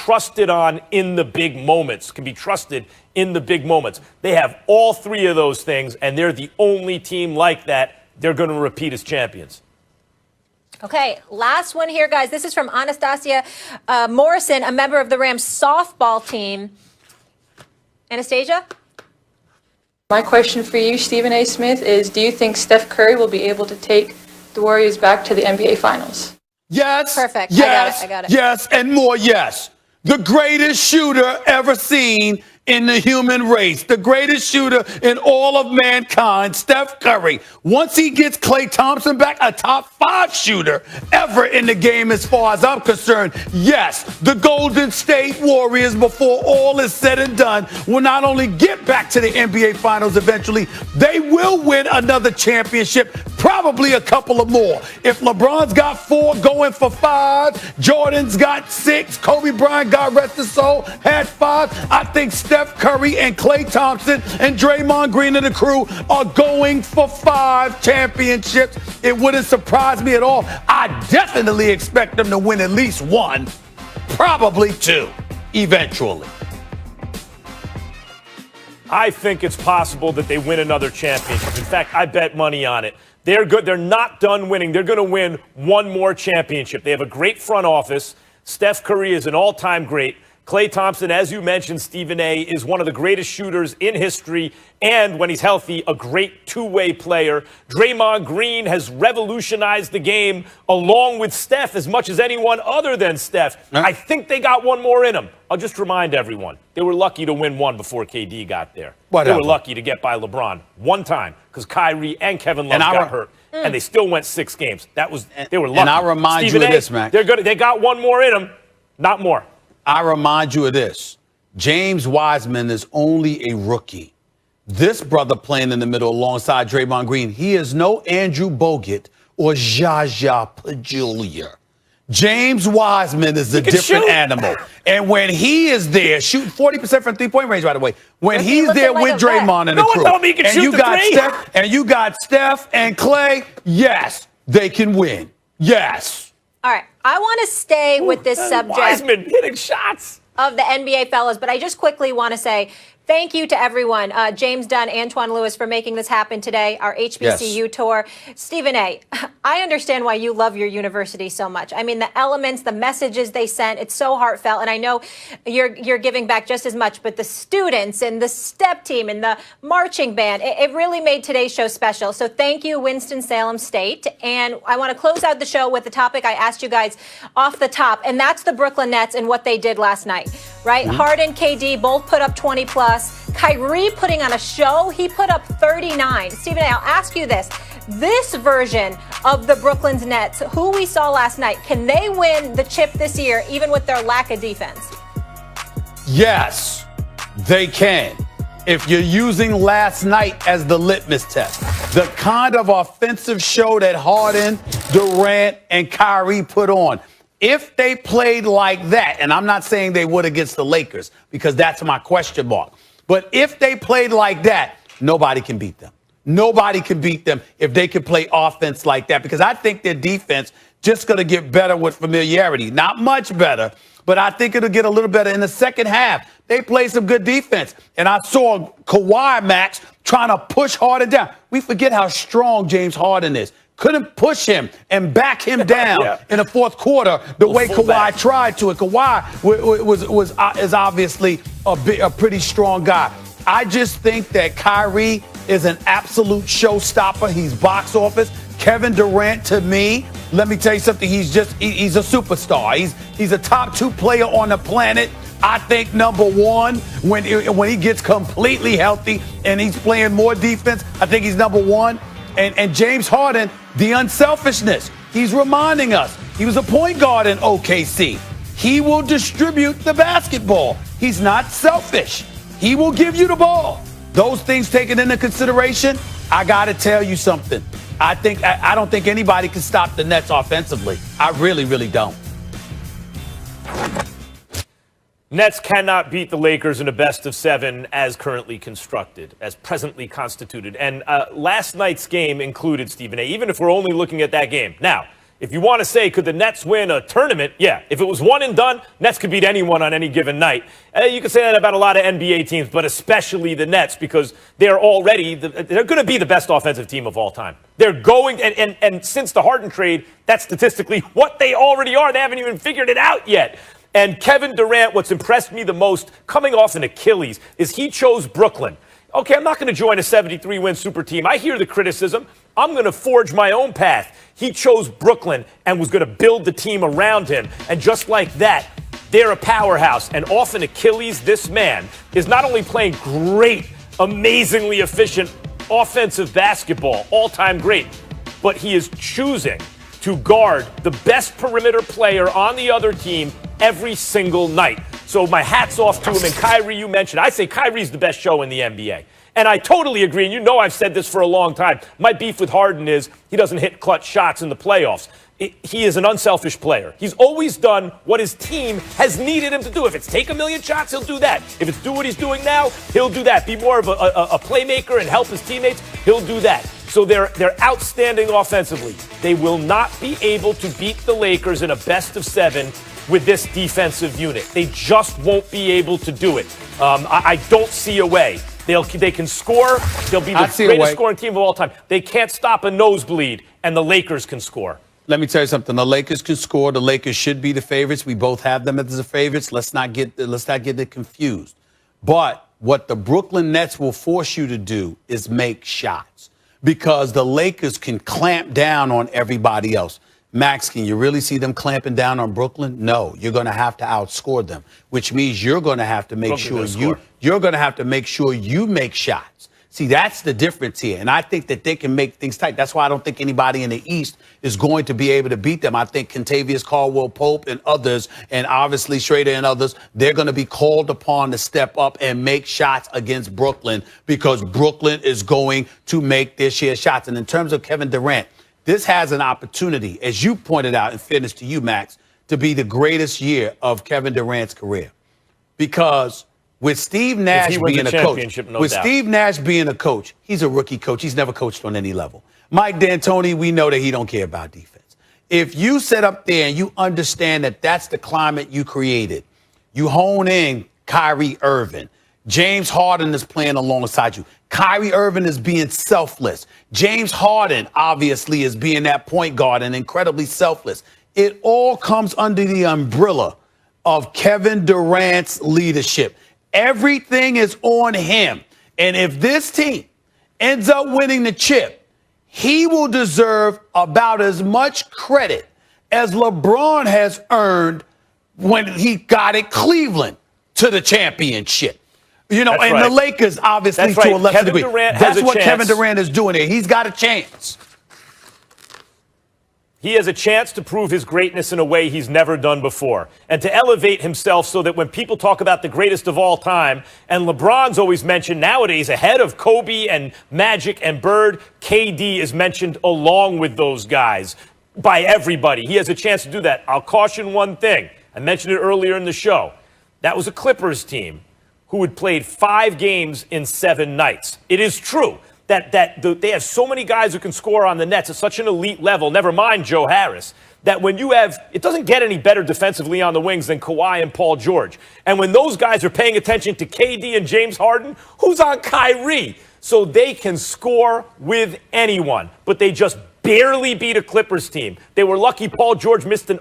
trusted on in the big moments, can be trusted in the big moments. They have all three of those things, and they're the only team like that. They're going to repeat as champions. Okay, last one here, guys. This is from Anastasia Morrison, a member of the Rams softball team. Anastasia? My question for you, Stephen A. Smith, is do you think Steph Curry will be able to take the Warriors back to the NBA Finals? Yes. Perfect. Yes. I got it. Yes, and more yes. The greatest shooter ever seen in the human race, the greatest shooter in all of mankind, Steph Curry. Once he gets Klay Thompson back, a top 5 shooter ever in the game as far as I'm concerned, yes, the Golden State Warriors, before all is said and done, will not only get back to the NBA Finals eventually, they will win another championship, probably a couple of more. If LeBron's got 4 going for 5, Jordan's got 6, Kobe Bryant, God rest his soul, had 5, I think Steph Curry and Klay Thompson and Draymond Green and the crew are going for 5 championships. It wouldn't surprise me at all. I definitely expect them to win at least 1, probably 2, eventually. I think it's possible that they win another championship. In fact, I bet money on it. They're good. They're not done winning. They're going to win 1 more championship. They have a great front office. Steph Curry is an all-time great. Klay Thompson, as you mentioned, Stephen A., is one of the greatest shooters in history, and when he's healthy, a great two-way player. Draymond Green has revolutionized the game along with Steph as much as anyone other than Steph. I think they got 1 more in them. I'll just remind everyone, they were lucky to win 1 before KD got there. They were lucky to get by LeBron 1 time because Kyrie and Kevin Love got hurt. And they still went 6 games. They were lucky. And I remind you of this, Mac. They got 1 more in them, not more. I remind you of this. James Wiseman is only a rookie. This brother playing in the middle alongside Draymond Green, he is no Andrew Bogut or Jaja Pajulia. James Wiseman is a different animal. And when he is there, shooting 40% from three-point range, by the way, when he's there with Draymond and the crew, and you got Steph and Klay, yes, they can win. Yes. All right, I want to stay with this subject. Wiseman hitting shots of the NBA fellas, but I just quickly want to say thank you to everyone, James Dunn, Antoine Lewis, for making this happen today, our HBCU tour. Stephen A., I understand why you love your university so much. I mean, the elements, the messages they sent, it's so heartfelt, and I know you're giving back just as much, but the students and the step team and the marching band, it really made today's show special. So thank you, Winston-Salem State. And I want to close out the show with the topic I asked you guys off the top, and that's the Brooklyn Nets and what they did last night, right? Harden, KD, both put up 20+. Kyrie putting on a show. He put up 39. Stephen A., I'll ask you this. This version of the Brooklyn Nets, who we saw last night, can they win the chip this year, even with their lack of defense? Yes, they can. If you're using last night as the litmus test, the kind of offensive show that Harden, Durant, and Kyrie put on. If they played like that, and I'm not saying they would against the Lakers, because that's my question mark. But if they played like that, nobody can beat them. Nobody can beat them if they can play offense like that, because I think their defense just going to get better with familiarity. Not much better, but I think it'll get a little better in the second half. They played some good defense, and I saw Kawhi, Max, trying to push Harden down. We forget how strong James Harden is. Couldn't push him and back him down in the fourth quarter the way Kawhi tried to. And Kawhi is obviously a pretty strong guy. I just think that Kyrie is an absolute showstopper. He's box office. Kevin Durant, to me, let me tell you something. He's a superstar. He's a top 2 player on the planet. I think number 1, when he gets completely healthy and he's playing more defense, I think he's number 1. And James Harden, the unselfishness. He's reminding us he was a point guard in OKC. He will distribute the basketball. He's not selfish. He will give you the ball. Those things taken into consideration, I got to tell you something. I don't think anybody can stop the Nets offensively. I really, really don't. Nets cannot beat the Lakers in a best-of-7 as currently constructed, as presently constituted. And last night's game included, Stephen A., even if we're only looking at that game. Now, If you want to say, could the Nets win a tournament? Yeah. If it was one and done, Nets could beat anyone on any given night. You can say that about a lot of NBA teams, but especially the Nets, because they're already, they're going to be the best offensive team of all time. They're going, and since the Harden trade, that's statistically what they already are. They haven't even figured it out yet. And Kevin Durant, what's impressed me the most, coming off an Achilles, is he chose Brooklyn. Okay, I'm not going to join a 73-win super team. I hear the criticism. I'm going to forge my own path. He chose Brooklyn and was going to build the team around him. And just like that, they're a powerhouse. And off an Achilles, this man is not only playing great, amazingly efficient offensive basketball, all-time great, but he is choosing to guard the best perimeter player on the other team every single night. So my hat's off to him. And Kyrie, you mentioned, I say Kyrie's the best show in the NBA. And I totally agree. And you know I've said this for a long time. My beef with Harden is he doesn't hit clutch shots in the playoffs. He is an unselfish player. He's always done what his team has needed him to do. If it's take a million shots, he'll do that. If it's do what he's doing now, he'll do that. Be more of a playmaker and help his teammates, he'll do that. So they're outstanding offensively. They will not be able to beat the Lakers in a best-of-7 with this defensive unit. They just won't be able to do it. I don't see a way. They can score. They'll be the greatest scoring team of all time. They can't stop a nosebleed, and the Lakers can score. Let me tell you something. The Lakers can score. The Lakers should be the favorites. We both have them as the favorites. Let's not get it confused. But what the Brooklyn Nets will force you to do is make shots, because the Lakers can clamp down on everybody else. Max, can you really see them clamping down on Brooklyn? No, you're going to have to outscore them, which means you're going to have to make sure you make shots. See, that's the difference here. And I think that they can make things tight. That's why I don't think anybody in the East is going to be able to beat them. I think Kentavious Caldwell-Pope and others, and obviously Schrader and others, they're going to be called upon to step up and make shots against Brooklyn, because Brooklyn is going to make their share of shots. And in terms of Kevin Durant, this has an opportunity, as you pointed out, in fairness to you, Max, to be the greatest year of Kevin Durant's career. Because with Steve Nash being a coach, Steve Nash being a coach, he's a rookie coach. He's never coached on any level. Mike D'Antoni, we know that he don't care about defense. If you sit up there and you understand that that's the climate you created, you hone in Kyrie Irving. James Harden is playing alongside you. Kyrie Irving is being selfless. James Harden, obviously, is being that point guard and incredibly selfless. It all comes under the umbrella of Kevin Durant's leadership. Everything is on him. And if this team ends up winning the chip, he will deserve about as much credit as LeBron has earned when he got at Cleveland to the championship. You know, and the Lakers, obviously, to a lesser degree. That's what Kevin Durant is doing here. He's got a chance. He has a chance to prove his greatness in a way he's never done before, and to elevate himself so that when people talk about the greatest of all time, and LeBron's always mentioned nowadays ahead of Kobe and Magic and Bird, KD is mentioned along with those guys by everybody. He has a chance to do that. I'll caution one thing. I mentioned it earlier in the show. That was a Clippers team who had played 5 games in 7 nights. It is true that they have so many guys who can score on the Nets at such an elite level, never mind Joe Harris, that when you have, it doesn't get any better defensively on the wings than Kawhi and Paul George. And when those guys are paying attention to KD and James Harden, who's on Kyrie? So they can score with anyone, but they just barely beat a Clippers team. They were lucky Paul George missed an